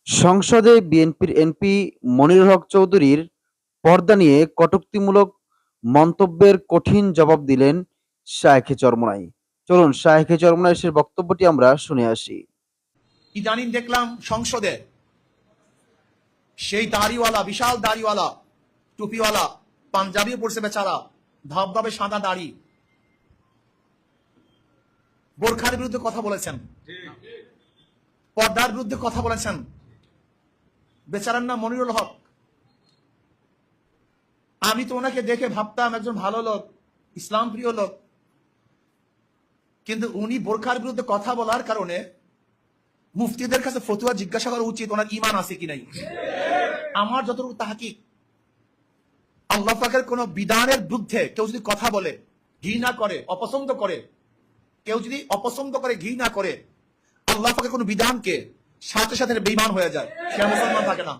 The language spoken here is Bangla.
সংসদে বিএনপির এমপি মনিরুল হক চৌধুরীর পর্দা নিয়ে কটূক্তিমূলক মন্তব্যের কঠিন জবাব দিলেন শায়েখে চরমোনাই। চলুন শায়েখে চরমোনাইশের বক্তব্যটি আমরা শুনে আসি। ইদানিং দেখলাম সংসদে সেই দাড়িওয়ালা, বিশাল দাড়িওয়ালা, টুপিওয়ালা, পাঞ্জাবিও পড়ছে বেচারা, ধবধবে সাদা দাড়ি, বোরখার বিরুদ্ধে কথা বলেছেন, পর্দার বিরুদ্ধে কথা বলেছেন। বেচারার নাম মনিরুল হক। আমি তো ওনাকে দেখে ভাবতাম একজন ভালো লোক, ইসলাম প্রিয় লোক, কিন্তু উনি বোরখার বিরুদ্ধে কথা বলার কারণে মুফতিদের কাছে ফতুয়া জিজ্ঞাসা করা উচিত ওনার ঈমান আছে কি নাই। আমার যতটুকু তাহকিক, আল্লাহ পাকের কোন বিধানের বিরুদ্ধে কেউ যদি কথা বলে, ঘৃণা করে, অপছন্দ করে, কেউ যদি অপছন্দ করে, ঘৃণা করে আল্লাহ পাকের কোন বিধানকে, সাথে সাথে বেঈমান হয়ে যায়, সে মুসলমান থাকে না।